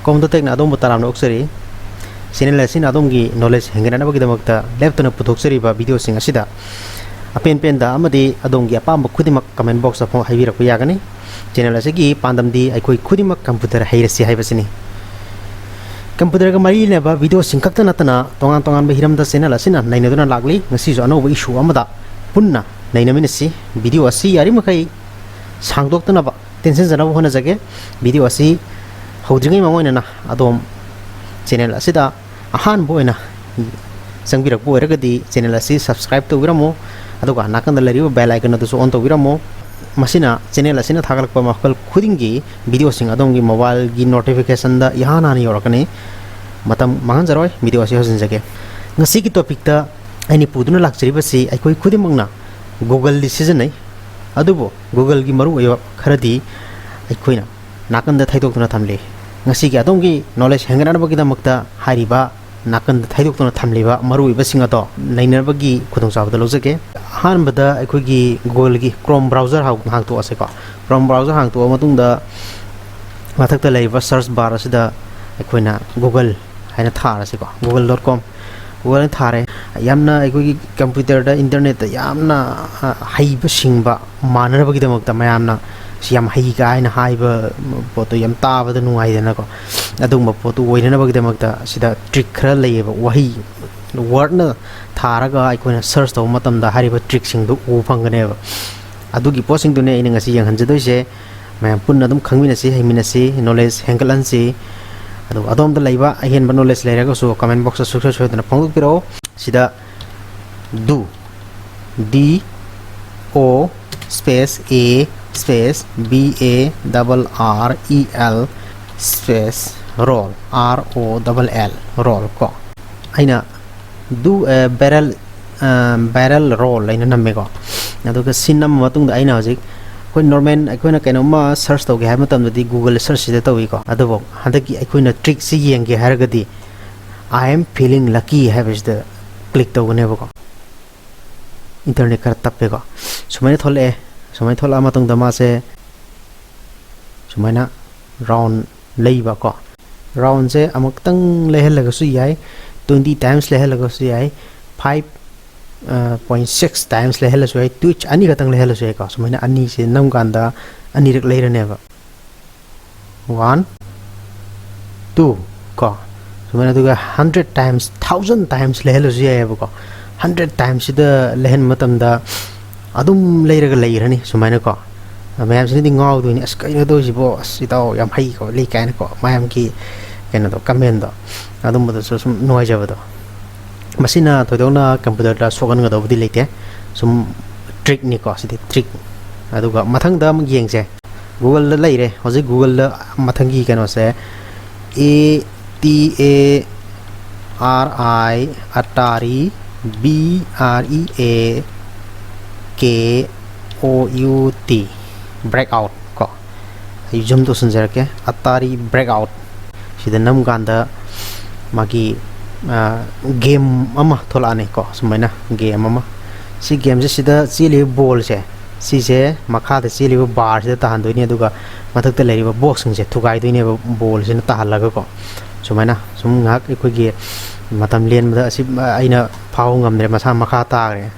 Komda Tek Nadom Taram Oxeri, Sinelasin Adomgi, knowledge Hanganabaki the Mokta, left on a Putoxeri video sing Asida. A pen penda Amadi Adongi Apam Kudimak comment box of Havira Kuyagani, Generasegi, Pandamdi, I could Kudimak computer Heirase Havasini. Computer Mari never video Sinkata Natana, Tongan Hiram the Sena Lasina, Nainaduna Lagli, Nassis on over issue Amada, Punna, Nainaminisi, videoasi Arimakai, Sang Doctor Naba, Tenses and Avonazake, video asi, Holding Mamoina, Adom, General Asida, a hand boina, Sangira Poeragadi, General Assi, subscribe to Viramo, Adoga, Nakan the Larivo bell icon of the on to Viramo, Masina, General Asina Tagalpamakal, Kudingi, video sing Adongi mobile, gi notification the Yana Yorkane, Matam Manzaroy, video Zake. Nasiki topic the any Puduna luxury, but see, I could Kudimana, Google decision, eh? Adubo, Google Gimaru, Karadi, Equina, Nakan the title to Natamli. Nasiki Adongi, knowledge Hanganabaki the Mukta, Hariba, Nakan the title to Tamliva, Maru Basingato, Nainabagi, Kudons of the Lozake. Han Bada, I could gi Google Chrome browser hang to Asaka. Chrome browser hang to Amatunda Matakta Lava search bar as the Equina, Google, and a Tarasico, Google.com. Google Thare, Yamna, I computer, the internet, Yamna, Haiba Singba, Manabaki the Mukta Mayamna. Siam Higa and Hiba Poto Yam Tava the Nuaidanago. Aduma Poto Wainabak the Magda, Sida trick lave, Wahi, Warner, Taraga, I can search the Matam the Hariba tricksing the Upanganeva. Adugi posting to name in a sea and Hanjadoje, my Punadum Kanginasi, Himinasi, knowledge, Hankalansi, Adom the Lava, I can knowledge later, so comment box of success with the Pongo Piro, Sida do D O space A space BARREL space roll ROLL roll ko aina do a barrel roll aina namego aduga sinam matung da aina hojik koi normal akoina kainoma search toge ha matam di Google search de tawi ko adubo hadaki akoina trick si yenge haragadi I am feeling lucky habis the click togone ko internet kar tappe ko sumai thole Sumai thola matong dama se Sumaina round leiba ko round se amaktang lehelagasu yai 20 times lehelagasu yai 5.6 times lehelasu yai twitch ani katang lehelasu yai ko Sumaina ani se nam ganda ani rak leirane ba 1 2 ko Sumaina duga 100 times 1000 times lehelasu yai ba ko 100 times the lehen matam da Adum later later, Sumanako. I am sitting out doing a sky of those boss, it all yam haiko, likanako, Mayamki, Canada, Camendo. Adum with some noise over the Masina, Todona, computer, Sogan of the later, some trick Nicosity, trick. Aduga, Matangdam Yangse. Google the later, was it Google Matangi can say ATARI Atari BREA KOUT breakout ko ay zoom to sunzer ke Atari breakout sida nam ganda magi game ama tholane ko sumaina game ama si game je sida chili ball se si je makha da chili bar se ta handoi ne duga mathak ta leriba box se thugai doine ball se ta halaga ko sumaina sum ngak ikoi ge matam len da si aina phau ngamre masa makha ta re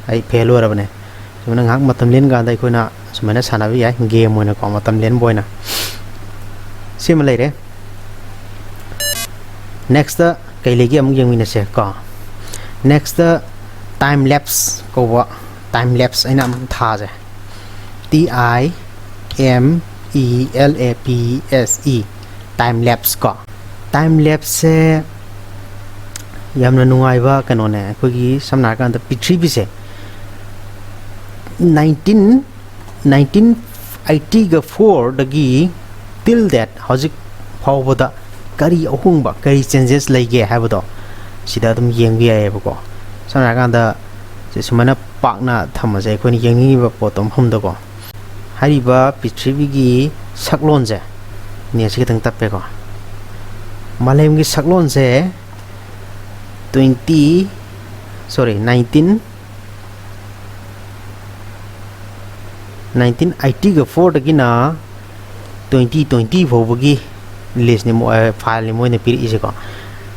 ai phelo rabane Sumana ngak matam len ga dai koina sumana sanabi ya game moina ko matam len boina similar next kailegi amung yang mina se ko next time lapse ko wa time lapse aina am tha je TIMELAPSE time lapse ko time lapse yamna nungai ba kanone ko gi samna kan da P3 se 1984 dagi till that hojik phawbada kari ahungba kari changes laige habado sida dum yengbi ay bako samna ganda se sumana pakna thama je khoni yengi ba potom humda ko hariba P3 gi saklon je ne se tang tappe ko malem gi saklon je 1980 ga 4 dagi na 2020 phobagi list ni mo file ni mo ne piri ise ko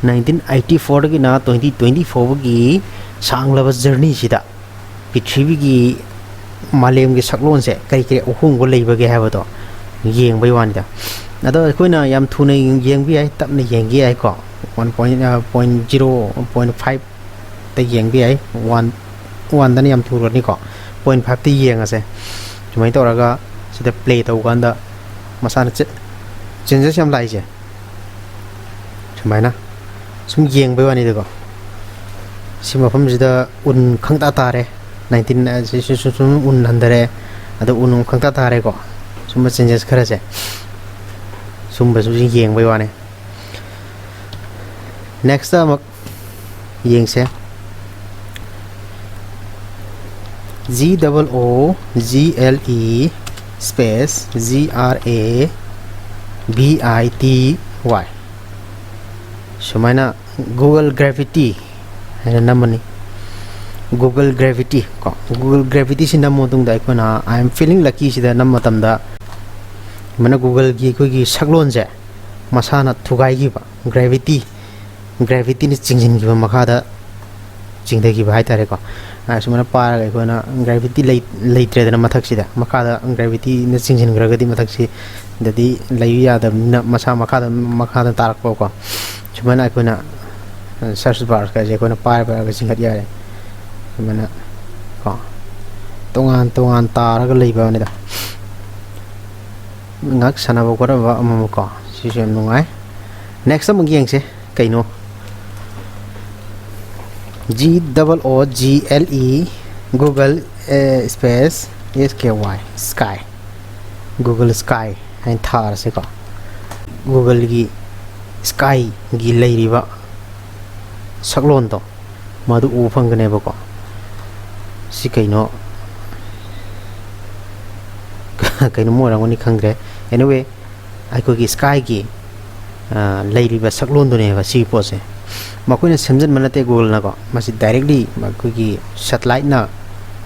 1984 gi na 2024 gi sanglaba journey sida pithribi gi malem gi saklon se kai kai uhum go leiba ge haba to yeng bai wan da ado koina yam thune yeng bi ai tap ne yeng gi ai ko 1.0.5 te yeng bi ai 1 da ni yam thuro ni ko 0.5 te yeng ase chumai to raga sida play to ganda masana changes yam lai je chumai na sum yeng bai wani de ko sima pham jida un khangta tare 19 sum un handare ado un khangta tare ko sum changes khara se sum ba su yeng bai wani next mak yeng se GOOGLE space GRAVITY sumaina Google Gravity hai namani Google Gravity ko Google Gravity sin nam modung da ko na I am feeling lucky sida nam matam da mana Google gi ko gi saklon je masana thugai gi ba gravity ni chingjin gi ba makha da chingde gi ba hai tare ko sumana par ga ko na gravity leitre da mathak sida makha da gravity na chingjin gra ga di mathak si dadi lai ya da masa makha da tarak ko sumana ko na search bar ka je ko na par ga singat ya sumana ko tongan taraga leiba ni da ngak sana ba ko ra ba am ko si sem nungai next am giang se kaino GOOGLE Google space SKY sky Google sky hai thar se ko Google gi sky gi leiriba saklon to madu u phangane ba ko si kaino kaino mo rangoni khangre anyway ai ko gi sky gi leiriba saklon do ne ba si po se makoina semjan manate Google na ko masi directly makogi satellite na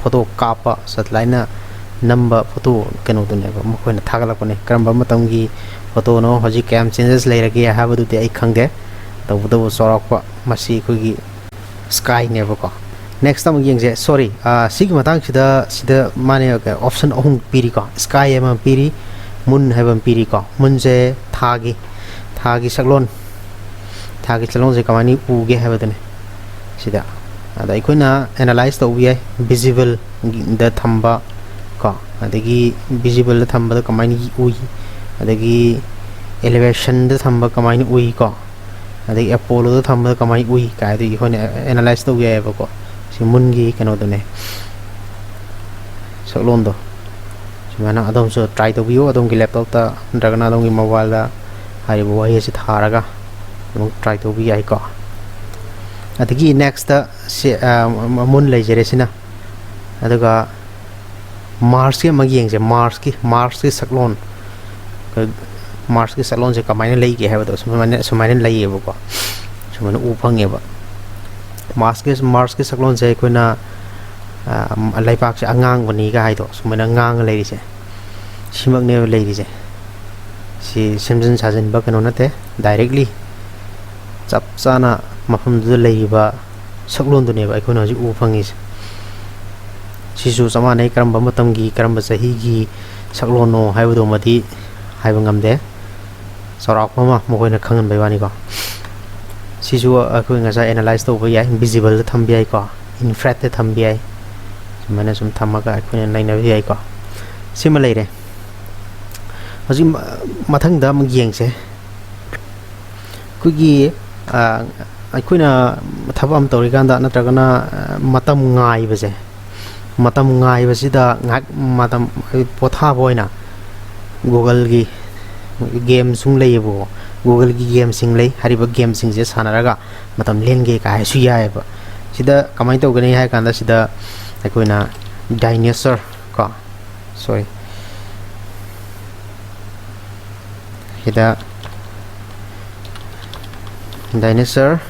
photo kapa satellite na number photo keno do ne ba makoina thagala ko ne karamba matam gi photo no hoji cam changes leirage ha ba du te ai khangde to sorok pa masi ko gi sky ne ba ko next time yeng je sorry sig matang sida mane option ohung piri ko sky ema piri mun hebam piri ko mun je thagi saklon thagi chalon je kamani uge habadane sida ada ikoina analyze to wi visible da thamba ko adagi visible da thamba da kamani ui adagi elevation da thamba kamani ui ko adagi apollo da thamba da kamani ui ka adi ikoina analyze to wi ba ko simun gi kano done saklon do simana adom so try to view adom gi laptop ta dragana adom gi mobile da hari bo hi se tharaga try to be ko adagi next se mun lai jere sina adaga Mars ke magyeng je Mars ki saklon je kamaina lei ge haba to sumaine lai ebo ko sumana u phange ba Mars ke saklon je koina lai pak se angang bani ga hai to sumana ngang lai ri se simak ne lai ri se si semjin sajen ba kano nate directly chap chana mafam du leiba saklon du ne ba ko na ji u phangis sisu sama nei karamba matam gi karamba sahi gi saklon no haibu do mati haibu ngamde sorak ma mo ko na khangan bai wani ko sisu ko ngasa analyze to ba ya invisible tham bi ai ko infrared te tham bi ai mana sum thamaga ko na naina bi ai ko sima leire hoji mathang da mang yeng se ku gi aikoina thabam toriganda natragana matam ngai basida ngak matam potha boina Google gi game sung leibo Google gi game sing lei hariba game sing je sanaraga matam lenge ka su yae ba sida kamai to gani hai kanda sida aikoina dinosaur ko sorry sida dinosaur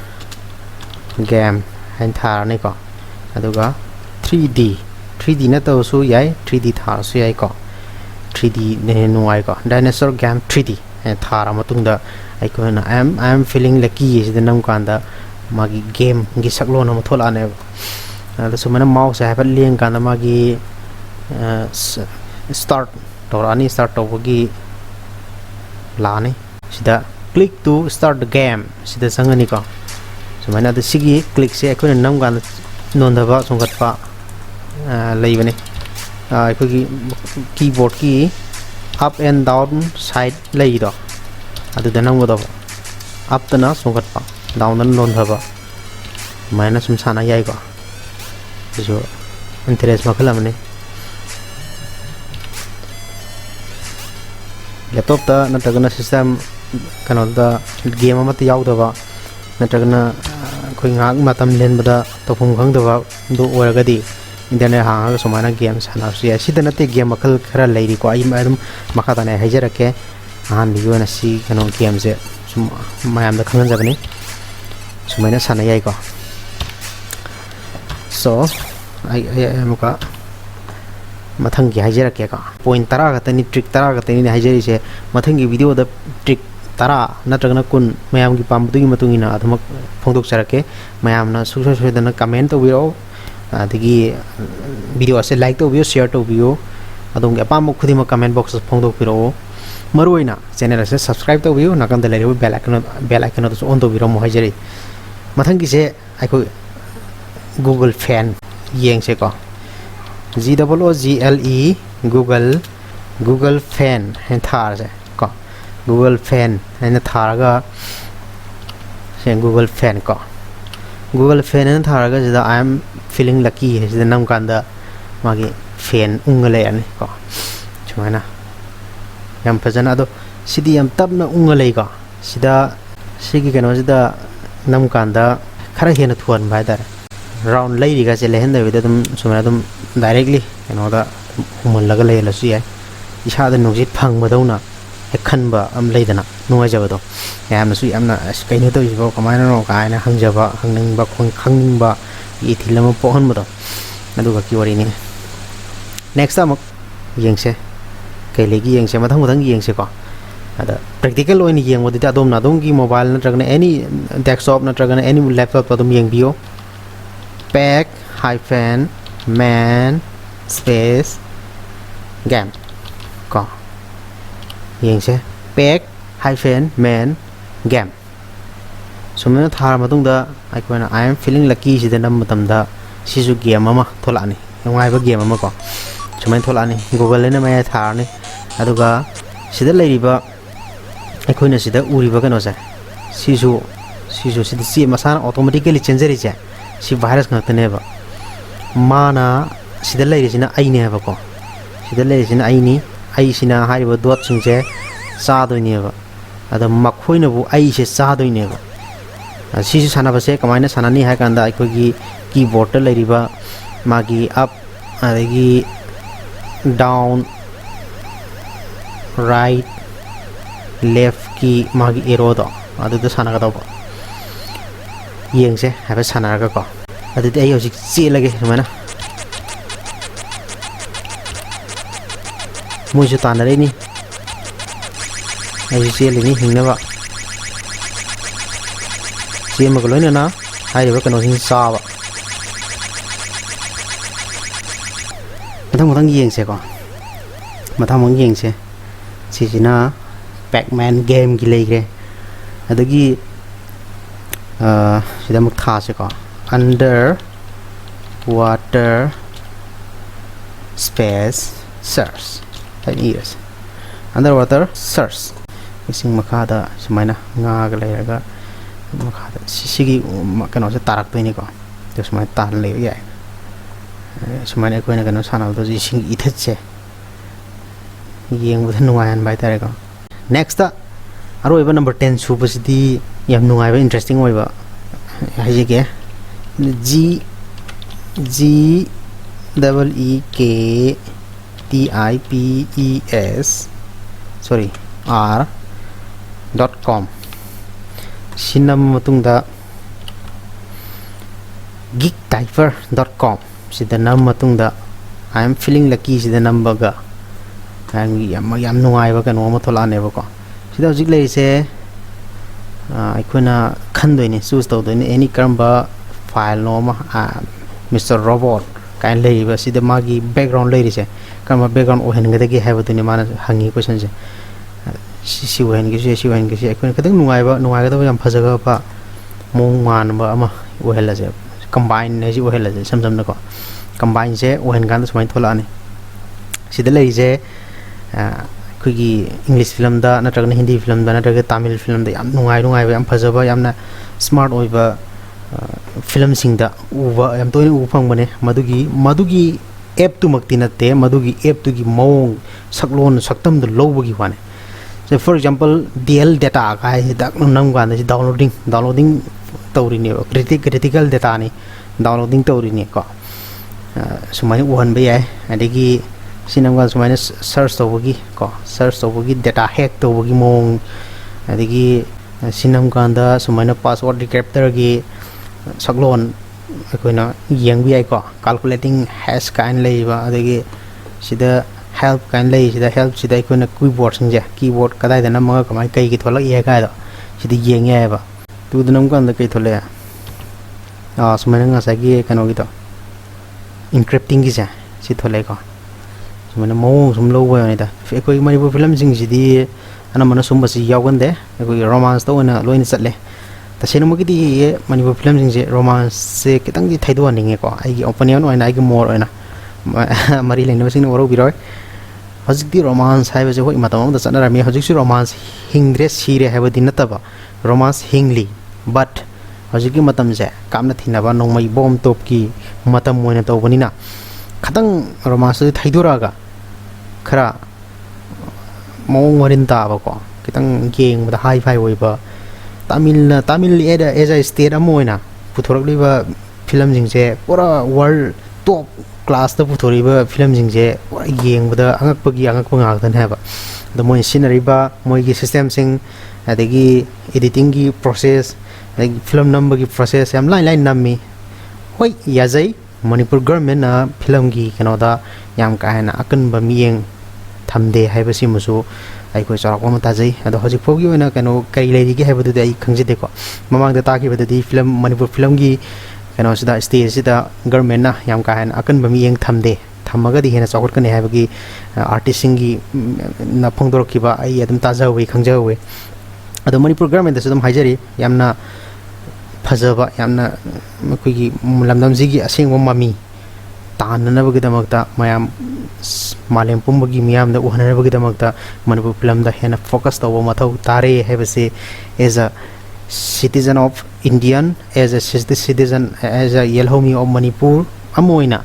game hai thar ni ko aduga 3D na to su yai 3D thar su yai ko 3D ne nuai ko dinosaur game 3D thara matungda aikona I am feeling lucky sida nam kanda magi game gi saklo na thola ne da sumana mouse ha ba leng kanda magi start torani start togi lani sida click to start the game sida sangani ko sumana da sigi click se aikona nam kanda nondaba songatpa laibane aikoi keyboard ki up and down side lay do adu da nam godo up tana songatpa down nan non thaba maina sum sana yai ko so interest makalamne laptop ta natagana system kano da game ama ta yaudaba natagana khoi ngak matam len bada tofum khang daba do oragadi internet hanga somana game sana sia sidana te game makal khara leiri ko ai madum makata ne hajarake han biyo na si kano game je sum mayam da khangan jabani sumaina sana yai ko so ai muka mathang gi hajarake ka point tara ga tani trick tara ga tani hajari se mathang gi video da trick tara natragna kun mayam gi pamdu gi matungina adhamak phongdok charake mayam na su dana comment to biro adigi video ase like to biro share to biro adong apam khudi ma comment box phongdok biro maruina channel ase subscribe to biro nakam da lere bell icon to on to biro mo hajari mathang gi se ai ko google fan yeng se ko GOOGLE google fan hen thar se ko google fan hen thar ga se google fan ko google fan hen thar ga jida I am feeling lucky jida nam kanda magi fan ungale ani ko chumaina yam phajana ado sidi yam tabna ungale ko sida sigi kano jida nam kanda khara hena thuan bai dar round lay riga se lehen da vida dum sumana dum directly da human laga lay la su ya isa da nojit phang ma dauna he khanba am leidana nuwa jaba do yamna su yamna kaino to jibo kamaina no kaina hangjaba hangning ba khangning ba i thilama pohon ma do adu ga ki wari ni next am yengse kai legi yengse mathang yengse ko ada practical oini yeng wodi ta dom na dom ki mobile na tragna any desktop na tragna any laptop pa dum yeng bio pack hyphen man space game ko yeng se pack hyphen man game sumna thar matung da aikona I am feeling lucky sida nam matam da sisu game ama thola ni ngai ba game ama ko sumai thola ni google le na mai thar ni aduga sida leiriba aikona sida uriba kano sa sisu sida si masana automatically change ri cha si virus ngakne ba mana sida leiri sina aine ba ko sida leiri sina aini ai sina hariba dot singje sa do ni ba ada makhoina bu ai se sa do ni ba si sana ba se kamaina sana ni ha kanda ai ko gi keyboard ta leiri ba magi up adagi down right left ki magi arrow do adu da sana ga do ba yengse ha ba sana ga ko adu de ayo sik che lage mana muju tanare ni ai che le ni hingna ba che ma ko loina na hai ba kano hin sa ba mathang yengse ko mathang yengse si sina Pac-Man game gi legre adagi sida mak tha se ko under water space search like ears underwater search ising makada sumaina nga ga leiraga makada sigi kano se tarak to ni ko to sumai tan le ya sumaina ko na kano sana to ising ithet se yeng bu nuayan bai tare ko next aroiba number 10 subasidi yam nungai ba interesting oiba haje ke G double E K TIPES sorry r.com sinam matungda geekdiver.com sida nam matungda I am feeling lucky sida number ga yam nungai ba kano ma thola ne ba ko sida hojik leise aikoina khandoini choose tawdoini any karamba file no ma Mr. Robot kain leiba sida magi background leirise karamba background ohen gadagi habaduni mana hangi question se si ohen gi si ohen gi aikoina kadang nungai ga yam phajaga pa mong man ba ama ohela je combine ne ji ohela je sam na ko combine se ohen gan sumai thola ani sida leise kuigi English film da natragna Hindi film da natraga Tamil film da yam nungai yam phajaba yamna smart oiba film sing da uba yam toini u phang madugi app tu makti natte madugi app tu gi mong saklon saktam du lobagi wane so for example DL data ka da nam ga da downloading tawri ne critical data ni downloading tawri ne ko sumai uhan ba yai adigi sinam ga sumai search tawagi data hack tawagi mong adigi sinam ga da sumai password decryptor gi saklon akoina yeng bi ai ko calculating hash kain leiba adigi sida help kain lei sida help sida akoina keyboard kadai da nam ga kamai kai gi tholak ye ka da sida yeng ye ba tu dunam kan da kai thole sumai nga sa gi kano gi to encrypting gi ja si thole ko sumai mo sum lo wa ni da ekoi manipur film sing sidi ana mana sum basi yawan de ekoi romance to na loin chatle ta senu mo gi di manipur film sing je romance se kitang gi thaido ninge ko ai gi opinion oina ai gi more oina mari lein sing oro biroi hojik di romance hai je hoi matam da chana rami hojik su romance hingre sire ha badi nataba romance hingli but hojik gi matam je kamna thinaba nongmai bom top ki matam moina to banina khatang romance thaidora ga khara mong warin ta ba ko kitang geng da high five oi ba Tamil as a state amoina puthorak liba film jing je pura world top class da puthoriba film jing je pura geng bada angakpa ngak tan haba the moi scenery ba moi gi system sing adagi editing gi process like film number gi process am line nammi hoi yazai Manipur government na film gi kanoda yam ka hana akan ba miyeng thamde haibasi musu ai ko charak ma tajai ado hojik phogi oina kano kai leiri gi haibadu ai khangje de ko mamang da ta ki badadi film Manipur film gi kano sida stage sida government na yam ka hana akan ba miyeng thamde thamaga di hena chakot kane haibagi artist singi na phongdor ki ba ai adum tajawe khangjawe ado Manipur government da sudam haijari yamna phajaba yamna kuigi lamdam jigi asengwa mami tanana bagi damakta mayam malem pumbagi miyam da uhana bagi damakta Manipur film da hena focus tawa mathau tare hebase as a citizen of Indian as a citizen as a yelhomi of Manipur amoina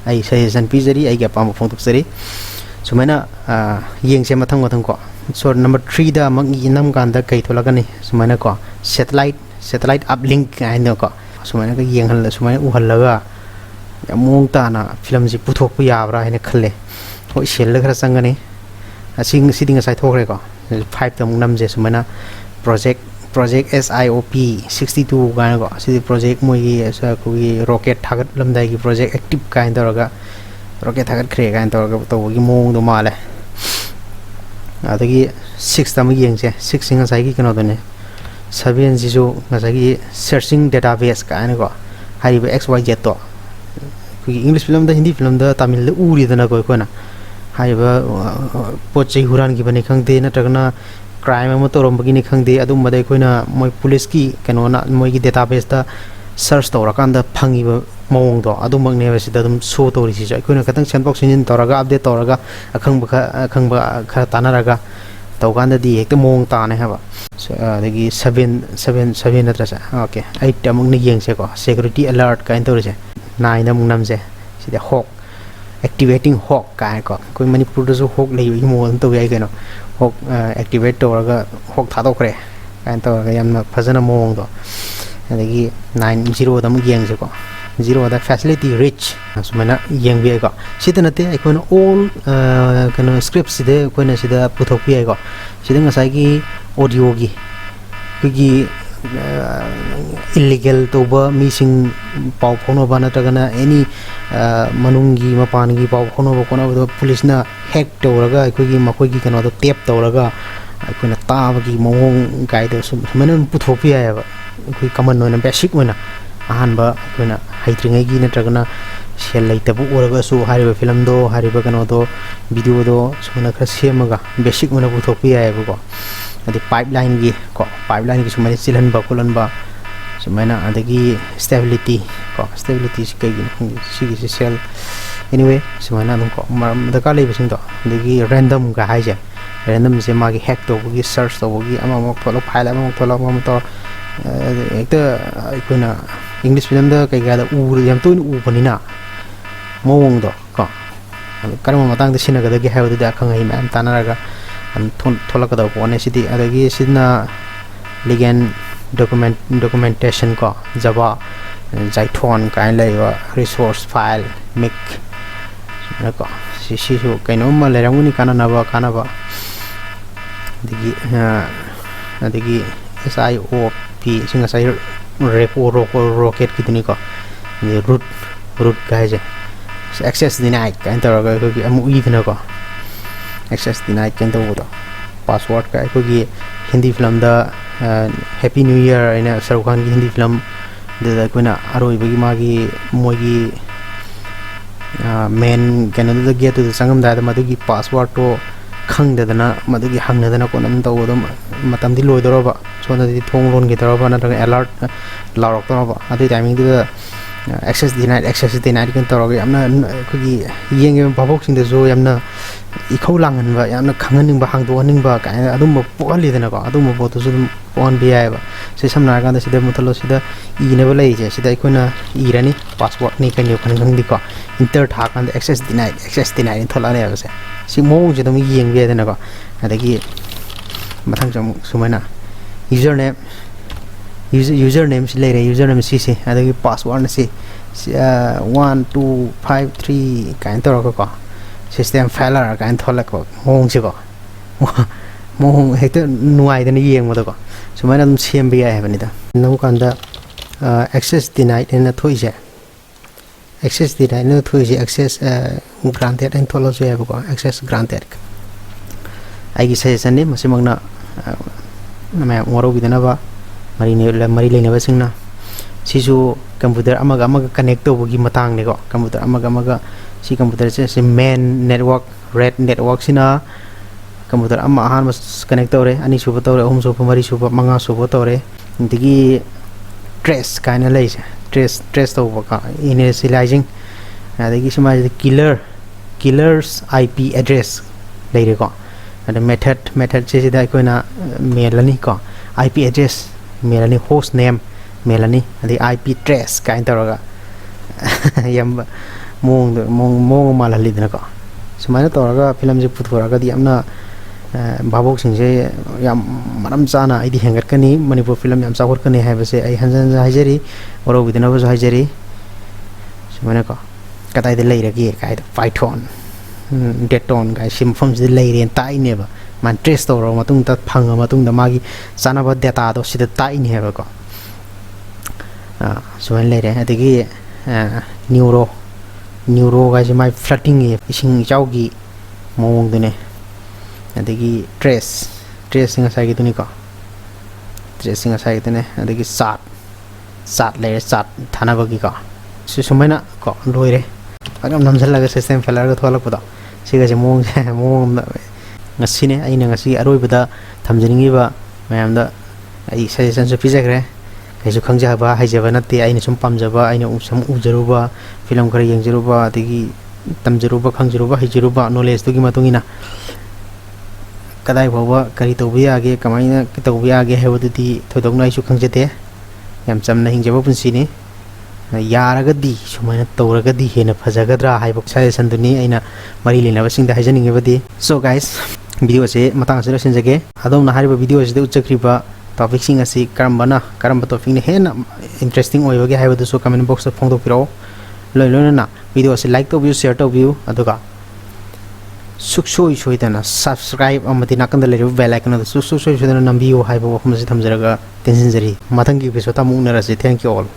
ai suggestion pijari ai ga pam phongtuk sari sumaina yengse mathang ko so number 3 da mag inam kan da kai tholagani sumaina ko satellite uplink ai no ko sumaina ka yenghal sumaina uhalaga yamong ta na film ji puthok pu yabra hene khalle hoi sel la khara sangani asing siding sai thokre ko 5 tam nam je sumaina project SIOP 62 gan ko sidi project moi gi sa ko gi rocket thagat lamdai gi project active kain daraga rocket thagat khre kain daraga to gi mong do male adagi 6 tam yengse 6 singa sai gi kano done 7 ji jo ngasagi searching database kain ko hari ba xyz to English film da Hindi film da Tamil da uri da na ko na haiba pochai huran gi bani khangde na tagna crime ma to rom bagi ni khangde adum madai koina moi police ki kano na moi gi database da search to rakan da phangi ba mawong do adum mag ne ba si da dum show to ri si ja koina katang sandbox sin to raga update to raga akhang ba kha tanaraga to kan da di ekta mong ta ne ha ba adagi 7 na tra sa okay 8 amung ni yeng se ko security alert kain to ri se 9 na mung nam je sida hawk activating hawk kai ko koi Manipur da so hawk lei bi mo to yai keno hawk activate to raga hawk tha do kre kain to ga yamna phajana mong do adagi 90 da mung yeng se ko 0 da facility rich sumana yeng bi ko sida na te ai ko all kana script sida ko na sida puthok bi ai ko sida ngasai gi audio gi kugi illegal to ba missing pau phono ba na tagana any manungi mapan gi pau phono ba kona ba police na hack to raga kugi makoi gi kana do tap to raga ꯑꯩꯈꯣꯏꯅ ꯇꯥꯕꯒꯤ ꯃꯑꯣꯡ guide ꯁꯨꯃꯥꯏꯅ ꯄꯨꯊꯣꯛꯄ ꯌꯥꯏꯑꯕ ꯑꯩꯈꯣꯏ ꯀꯃꯟ ꯑꯣꯏꯅ basic ꯑꯣꯏꯅ ꯑꯍꯥꯟꯕ ꯑꯩꯈꯣꯏꯅ ꯍꯩꯇ꯭ꯔꯤꯉꯩꯒꯤ ꯅꯠꯇ꯭ꯔꯒꯅ ꯁꯦꯜ ꯂꯩꯇꯕ ꯑꯣꯏꯔꯒꯁꯨ ꯍꯥꯏꯔꯤꯕ ꯐꯤꯂꯝꯗꯣ ꯍꯥꯏꯔꯤꯕ ꯀꯩꯅꯣꯗꯣ ꯚꯤꯗꯤꯑꯣꯗꯣ ꯁꯨꯃꯥꯏꯅ ꯈꯔ ꯁꯦꯝꯃꯒ ꯕꯦꯁꯤꯛ ꯑꯣꯏꯅ ꯄꯨꯊꯣꯛꯄ ꯌꯥꯏꯑꯕꯀꯣ ꯑꯗꯩ ꯄꯥꯏꯞꯂꯥꯏꯟꯒꯤ ꯄꯥꯏꯞꯂꯥꯏꯟꯒꯤ ꯁꯨꯃꯥꯏꯅ ꯆꯤꯜꯍꯟꯕ ꯈꯣꯠꯍꯟꯕ ꯁꯨꯃꯥꯏꯅ ꯑꯗꯒꯤ ꯁ꯭ꯇꯦꯕꯤꯂꯤꯇꯤ ꯁ꯭ꯇꯦꯕꯤꯂꯤꯇꯤꯁꯤ ꯀꯩꯒꯤꯅꯣ ꯈꯪꯗꯦ ꯁꯤꯒꯤꯁꯤ ꯁꯦꯜ ꯑꯦꯅꯤꯋꯦ ꯁꯨꯃꯥꯏꯅ ꯑꯗꯨꯝ ꯗꯔꯀꯥꯔ ꯂꯩꯕꯁꯤꯡꯗꯣ ꯑꯗꯒꯤ ꯔꯦꯟꯗꯝꯒ ꯍꯥꯏꯁꯦ ꯔꯦꯟꯗꯝꯁꯦ ꯃꯥꯒꯤ ꯍꯦꯛ ꯇꯧꯕꯒꯤ ꯁꯔꯆ ꯇꯧꯕꯒꯤ ꯑꯃꯃꯨꯛ ꯊꯣꯛꯂꯛ ꯐꯥꯏꯜ ꯑꯃꯃꯨꯛ ꯊꯣꯛꯂꯛ ꯑꯃꯃꯨꯛ ꯇꯧꯔ ꯍꯦꯛꯇ ꯑꯩꯈꯣꯏꯅ ꯏꯪꯂꯤꯁ ꯐꯤꯂꯝꯗ ꯀꯩꯀꯥꯗ ꯌꯥꯝ ꯇꯣꯏꯅ ꯎꯕꯅꯤꯅ ꯃꯑꯣꯡꯗꯣ ꯀꯔꯝꯕ ꯃꯇꯥꯡꯗ ꯁꯤꯖꯤꯟꯅꯒꯗꯒꯦ ꯍꯥꯏꯕꯗꯨꯗꯤ ꯑꯈꯪ ꯑꯍꯩ ꯃꯌꯥꯝ ꯇꯥꯟꯅꯔꯒ ꯊꯣꯛꯂꯛꯀꯗꯕ ꯄꯣꯠꯅꯦ ꯁꯤꯗꯤ ꯑꯗꯒꯤ ꯁꯤꯅ ꯂꯤꯒꯦꯟ ꯗꯣꯀꯨꯃꯦꯟꯇꯦꯁꯟ ꯖꯕꯥ ꯖꯥꯏꯊꯣꯟ ꯀꯥꯏꯅ ꯂꯩꯕ ꯔꯤꯁꯣꯔꯁ ꯐꯥꯏꯜ ꯃꯤꯛ ꯁꯨꯃꯥꯏꯅꯀꯣ ꯁꯤꯁꯨ ꯀꯩꯅꯣꯝꯃ ꯂꯩꯔꯝꯒꯅꯤ ꯀꯥꯟꯅꯕ ꯑꯗꯒꯤ SIOP ꯁꯤ ꯉꯁꯥꯏ ꯔꯣꯀꯦꯠꯀꯤꯗꯨꯅꯤꯀꯣ ꯑꯗꯩ ꯔꯨꯠ ꯍꯥꯏꯁꯦ ꯑꯦꯛꯁꯦꯁ ꯗꯤꯅꯥꯏꯠ ꯀꯥꯏꯅ ꯇꯧꯔꯒ ꯑꯩꯈꯣꯏꯒꯤ ꯑꯃꯨꯛ ꯎꯏꯗꯅꯀꯣ ꯑꯦꯛꯁꯦꯁ ꯗꯤꯅꯥꯏꯠ ꯀꯥꯏꯅ ꯇꯧꯕꯗꯣ ꯄꯥꯁꯋꯥꯔꯗꯀ ꯑꯩꯈꯣꯏꯒꯤ ꯍꯤꯟꯗꯤ ꯐꯤꯂꯝꯗ ꯍꯦꯄꯤ ꯅ꯭ꯌꯨ ꯏꯌꯔ ꯑꯩꯅ ꯁꯔꯨꯛ ꯈꯥꯟꯒꯤ ꯍꯤꯟꯗꯤ ꯐꯤꯂꯝ ꯑꯗꯨꯗ ꯑꯩꯈꯣꯏꯅ ꯑꯔꯣꯏꯕꯒꯤ ꯃꯣꯏꯒꯤ ꯃꯦꯟ ꯀꯩꯅꯣꯗꯨꯗ ꯒꯦꯠꯇꯨꯗ ꯆꯪꯉꯝꯗꯥꯏꯗ ꯃꯗꯨꯒꯤ ꯄꯥꯁꯋꯥꯔꯗꯇꯣ ꯈꯪꯗꯗꯅ ꯃꯗꯨꯒꯤ ꯍꯪꯅꯗꯅ ꯈꯣꯠꯅꯗꯅ ꯇꯧꯕꯗꯣ ꯃꯇꯝꯗꯤ ꯂꯣꯏꯗꯧꯔꯕ ꯁꯣꯝꯗꯗꯤ ꯊꯣꯡ ꯂꯣꯟꯈꯤꯗꯧꯔꯕ ꯅꯠꯇ꯭ꯔꯒ ꯑꯦꯂꯔꯠ ꯂꯥꯎꯔꯛꯇꯧꯔꯕ ꯑꯗꯨꯒꯤ ꯇꯥꯏꯃꯤꯡꯗꯨꯗ ꯑꯦꯛꯁꯦꯁ ꯗꯤꯅꯥꯏꯠ ꯀꯩꯅꯣ ꯇꯧꯔꯒ ꯌꯥꯝꯅ ꯑꯩꯈꯣꯏꯒꯤ ꯌꯦꯡꯉꯤꯕ ꯚꯥꯕꯣꯛꯁꯤꯡꯗꯁꯨ ꯌꯥꯝꯅ ꯏꯈꯧ ꯂꯥꯡꯍꯟꯕ ꯌꯥꯝꯅ ꯈꯪꯍꯟꯅꯤꯡꯕ ꯍꯥꯡꯗꯣꯛꯍꯟꯅꯤꯡꯕ ꯀꯥꯏꯅ ꯑꯗꯨꯝꯕ ꯄꯣꯛꯍꯜꯂꯤꯗꯅꯀꯣ ꯑꯗꯨꯝꯕ ꯄꯣꯠꯇꯨꯁꯨ ꯑꯗꯨꯝ ꯄꯣꯛꯍꯟꯕ ꯌꯥꯏꯑꯕ ꯁꯤ ꯁꯝꯅ ꯍꯥꯏꯔꯀꯥꯟꯗ ꯁꯤꯗ ꯃꯨꯠꯊꯠꯂꯣ ꯁꯤꯗ ꯏꯅꯕ ꯂꯩꯔꯤꯁꯦ ꯁꯤꯗ ꯑꯩꯈꯣꯏꯅ ꯏꯔꯅꯤ ꯄꯥꯁꯋꯥꯔꯗꯅꯤ ꯀꯩꯅꯣ ꯈꯪꯗꯦꯀꯣ ꯏꯟꯇꯔ ꯊꯥꯀꯥꯟꯗ ꯑꯦꯛꯁꯦꯁ ꯗꯤꯅꯥꯏꯠ ꯊꯣꯛꯂꯛꯑꯅꯦꯕꯁꯦ ꯁꯤ ꯃꯑꯣꯡꯁꯦ ꯑꯗꯨꯝ ꯌꯦꯡꯕ ꯌꯥꯏꯗꯅꯀꯣ ꯑꯗꯒꯤ ꯃꯊꯪꯁꯨ ꯑꯃꯨꯛ ꯁꯨꯃꯥꯏꯅ ꯌꯨꯖꯔ ꯅꯦꯝꯁꯤ ꯂꯩꯔꯦ ꯌꯨꯖꯔ ꯅꯦꯝ ꯁꯤꯁꯦ ꯑꯗꯒꯤ ꯄꯥꯁꯋꯥꯔꯗꯅ ꯁꯤ 1253 ꯀꯥꯏꯅ ꯇꯧꯔꯒꯀꯣ ꯁꯤꯁꯇꯦꯝ ꯐꯦꯂꯔ ꯀꯥꯏꯅ ꯊꯣꯛꯂꯛꯄ ꯃꯑꯣꯡꯁꯦꯀꯣ ꯃꯑꯣꯡ ꯍꯦꯛꯇ ꯅꯨꯡꯉꯥꯏꯗꯅ ꯌꯦꯡꯕꯗꯀꯣ ꯁꯨꯃꯥꯏꯅ ꯑꯗꯨꯝ ꯁꯦꯝꯕ ꯌꯥꯏ ꯍꯥꯏꯕꯅꯤꯗ ꯅꯝꯀꯥꯟꯗ ꯑꯦꯛꯁꯦꯁ ꯗꯤꯅꯥꯏꯠ ꯍꯥꯏꯅ ꯊꯣꯛꯏꯁꯦ ꯑꯦꯛꯁꯦꯁ ꯗꯤꯅꯥꯏꯠ ꯍꯥꯏꯅ ꯊꯣꯛꯏꯁꯦ ꯑꯦꯛꯁꯦꯁ ꯒ꯭ꯔꯥꯟꯇꯦꯠ ꯍꯥꯏꯅ ꯊꯣꯛꯂꯛꯁꯨ ꯌꯥꯏꯕꯀꯣ ꯑꯦꯛꯁꯦꯁ ꯒ꯭ꯔꯥꯟꯇꯦꯠ ꯑꯩꯒꯤ ꯁꯖꯦꯁꯟꯅꯤ ꯃꯁꯤꯃꯛꯅ ꯃꯌꯥꯝ ꯋꯥꯔꯧꯕꯤꯗꯅꯕ ꯃꯔꯤ ꯂꯩꯅꯕꯁꯤꯡꯅ ꯁꯤꯁꯨ ꯀꯝꯄ꯭ꯌꯨꯇꯔ ꯑꯃꯒ ꯀꯅꯦꯛ ꯇꯧꯕꯒꯤ ꯃꯇꯥꯡꯅꯤꯀꯣ ꯀꯝꯄ꯭ꯌꯨꯇꯔ ꯑꯃꯒ ꯁꯤ ꯀꯝꯄ꯭ꯌꯨꯇꯔꯁꯦ ꯁꯤ ꯃꯦꯟ ꯅꯦꯠꯋꯥꯔꯛ ꯔꯦꯠ ꯅꯦꯠꯋꯥꯔꯛꯁꯤꯅ ꯀꯝꯄ꯭ꯌꯨꯇꯔ ꯑꯃ ꯑꯍꯥꯟꯕ ꯀꯅꯦꯛ ꯇꯧꯔꯦ ꯑꯅꯤꯁꯨꯕ ꯇꯧꯔꯦ ꯑꯍꯨꯝꯁꯨꯕ ꯃꯔꯤꯁꯨꯕ ꯃꯉꯥꯁꯨꯕ ꯇꯧꯔꯦ ꯑꯗꯒꯤ ꯇ꯭ꯔꯦꯁ ꯀꯥꯏꯅ ꯂꯩꯁꯦ ꯇ꯭ꯔꯦꯁ ꯇꯧꯕ ꯏꯅꯤꯁꯤꯌꯦꯂꯥꯏꯖꯤꯡ ꯑꯗꯒꯤ ꯁꯨꯃꯥꯏꯅ ꯀꯤꯂꯔꯁ IP ꯑꯦꯗ꯭ꯔꯦꯁ ꯂꯩꯔꯦꯀꯣ ꯑꯗ ꯃꯦꯊꯠꯁꯦ ꯁꯤꯗ ꯑꯩꯈꯣꯏꯅ ꯃꯦꯜꯂꯅꯤꯀꯣ IP ꯑꯦꯗ꯭ꯔꯦꯁ ꯃꯦꯜꯂꯅꯤ ꯍꯣꯁ ꯅꯦꯝ ꯃꯦꯜꯂꯅꯤ ꯑꯗꯩ IP trace ꯀꯥꯏꯅ ꯇꯧꯔꯒ ꯌꯥꯝ ꯃꯑꯣꯡ ꯃꯥꯜꯍꯜꯂꯤꯗꯅꯀꯣ ꯁꯨꯃꯥꯏꯅ ꯇꯧꯔꯒ ꯐꯤꯂꯝꯁꯦ ꯄꯨꯊꯣꯔꯛꯑꯒꯗꯤ ꯌꯥꯝꯅ ꯚꯥꯕꯣꯛꯁꯤꯡꯁꯦ ꯌꯥꯝ ꯃꯔꯝ ꯆꯥꯅ ꯑꯩꯗꯤ ꯍꯦꯟꯒꯠꯀꯅꯤ ꯃꯅꯤꯄꯨꯔ ꯐꯤꯂꯝ ꯌꯥꯝ ꯆꯥꯎꯈꯠꯀꯅꯤ ꯍꯥꯏꯕꯁꯦ ꯑꯩ ꯍꯟꯖꯟ ꯍꯟꯖꯟ ꯍꯥꯏꯖꯔꯤ ꯋꯥꯔꯧꯕꯤꯗꯅꯕꯁꯨ ꯍꯥꯏꯖꯔꯤ ꯁꯨꯃꯥꯏꯅꯀꯣ ꯀꯗꯥꯏꯗ ꯂꯩꯔꯒꯦ ꯀꯥꯏꯗ ꯄꯥꯏꯊꯣꯟ ꯗꯦꯇꯣꯟ ꯀꯥꯏ ꯁꯤ ꯃꯐꯝꯁꯤꯗ ꯂꯩꯔꯦꯅ ꯇꯥꯛꯏꯅꯦꯕ ꯃꯥꯅ ꯇ꯭ꯔꯦꯁ ꯇꯧꯔꯕ ꯃꯇꯨꯡꯗ ꯐꯪꯉ ꯃꯇꯨꯡꯗ ꯃꯥꯒꯤ ꯆꯥꯅꯕ ꯗꯦꯇꯥꯗꯣ ꯁꯤꯗ ꯇꯥꯛꯏꯅꯦ ꯍꯥꯏꯕꯀꯣ ꯁꯨꯃꯥꯏꯅ ꯂꯩꯔꯦ ꯑꯗꯒꯤ ꯅ꯭ꯌꯨꯔꯣ ꯍꯥꯏꯁꯦ ꯃꯥꯏ ꯐ꯭ꯂꯠꯇꯤꯡꯒꯤ ꯏꯁꯤꯡ ꯏꯆꯥꯎꯒꯤ ꯃꯑꯣꯡꯗꯨꯅꯦ ꯑꯗꯒꯤ ꯇ꯭ꯔꯦꯁꯁꯤ ꯉꯁꯥꯏꯒꯤꯗꯨꯅꯤꯀꯣ ꯑꯗꯒꯤ ꯆꯥꯠ ꯂꯩꯔꯦ ꯆꯥꯠ ꯊꯥꯅꯕꯒꯤꯀꯣ ꯁꯤ ꯁꯨꯃꯥꯏꯅ ꯀꯣ ꯂꯣꯏꯔꯦ ꯑꯗꯨꯝ ꯅꯝꯁꯤꯜꯂꯒ ꯁꯤꯁꯇꯦꯝ ꯐꯦꯂꯔꯒ ꯊꯣꯛꯂꯛꯄꯗꯣ ꯁꯤꯒꯁꯦ ꯃꯑꯣꯡ ꯑꯃꯗ ꯉꯁꯤꯅꯦ ꯑꯩꯅꯉꯁꯤ ꯑꯔꯣꯏꯕꯗ ꯊꯝꯖꯅꯤꯡꯉꯤꯕ ꯃꯌꯥꯝꯗ ꯑꯩ ꯁꯖꯦꯁꯟꯁꯨ ꯄꯤꯖꯈ꯭ꯔꯦ ꯀꯩꯁꯨ ꯈꯪꯖꯕ ꯍꯩꯖꯕ ꯅꯠꯇꯦ ꯑꯩꯅ ꯁꯨꯝ ꯄꯥꯝꯖꯕ ꯑꯩꯅ ꯁꯨꯝ ꯎꯖꯔꯨꯕ ꯐꯤꯂꯝ ꯈꯔ ꯌꯦꯡꯖꯔꯨꯕ ꯑꯗꯒꯤ ꯇꯝꯖꯔꯨꯕ ꯈꯪꯖꯔꯨꯕ ꯍꯩꯖꯔꯨꯕ ꯅꯣꯂꯦꯖꯇꯨꯒꯤ ꯃꯇꯨꯡ ꯏꯟꯅ ꯀꯗꯥꯏ ꯐꯥꯎꯕ ꯀꯔꯤ ꯇꯧꯕ ꯌꯥꯒꯦ ꯀꯃꯥꯏꯅ ꯇꯧꯕ ꯌꯥꯒꯦ ꯍꯥꯏꯕꯗꯨꯗꯤ ꯊꯣꯏꯗꯣꯛꯅ ꯑꯩꯁꯨ ꯈꯪꯖꯗꯦ ꯌꯥꯝ ꯆꯝꯅ ꯍꯤꯡꯖꯕ ꯄꯨꯟꯁꯤꯅꯤ ꯌꯥꯔꯒꯗꯤ ꯁꯨꯃꯥꯏꯅ ꯇꯧꯔꯒꯗꯤ ꯍꯦꯟꯅ ꯐꯖꯒꯗ꯭ꯔꯥ ꯍꯥꯏꯕ ꯁꯖꯦꯁꯟꯗꯨꯅꯤ ꯑꯩꯅ ꯃꯔꯤ ꯂꯩꯅꯕꯁꯤꯡꯗ ꯍꯥꯏꯖꯅꯤꯡꯉꯤꯕꯗꯤ ꯁꯣ ꯒꯥꯏꯁ ꯚꯤꯗꯤꯑꯣꯁꯦ ꯃꯇꯥꯡ ꯑꯁꯤꯗ ꯂꯣꯏꯁꯤꯟꯖꯒꯦ ꯑꯗꯣꯝꯅ ꯍꯥꯏꯔꯤꯕ ꯚꯤꯗꯤꯑꯣ ꯑꯁꯤꯗ ꯎꯠꯆꯈ꯭ꯔꯤꯕ ꯇꯣꯄꯤꯛꯁꯤꯡ ꯑꯁꯤ ꯀꯔꯝꯕ ꯇꯣꯄꯤꯛꯅ ꯍꯦꯟꯅ ꯏꯟꯇꯔꯦꯁꯇꯤꯡ ꯑꯣꯏꯕꯒꯦ ꯍꯥꯏꯕꯗꯨꯁꯨ ꯀꯃꯦꯟ ꯕꯣꯛꯁꯇ ꯐꯣꯡꯗꯣꯛꯄꯤꯔꯛꯑꯣ ꯂꯣꯏꯅꯅ ꯚꯤꯗꯤꯑꯣ ꯑꯁꯤ ꯂꯥꯏꯛ ꯇꯧꯕꯤꯌꯨ ꯁꯤꯌꯔ ꯇꯧꯕꯤꯌꯨ ꯑꯗꯨꯒ ꯁꯨꯛꯁꯣꯏ ꯁꯣꯏꯗꯅ ꯁꯕꯁꯀ꯭ꯔꯥꯏꯕ ꯑꯃꯗꯤ ꯅꯥꯀꯟꯗ ꯂꯩꯔꯤꯕ ꯕꯦꯜ ꯑꯥꯏꯀꯟ ꯑꯗꯨ ꯁꯨꯛꯁꯣꯏ ꯁꯣꯏꯗꯅ ꯅꯝꯕꯤꯌꯨ ꯍꯥꯏꯕ ꯋꯥꯐꯝ ꯑꯁꯤ ꯊꯝꯖꯔꯒ ꯇꯦꯟꯁꯤꯟꯖꯔꯤ ꯃꯊꯪꯒꯤ ꯑꯦꯄꯤꯁꯣꯗꯇ ꯑꯃꯨꯛ ꯎꯅꯔꯁꯤ ꯊꯦꯡꯛ ꯌꯨ ꯑꯣꯜ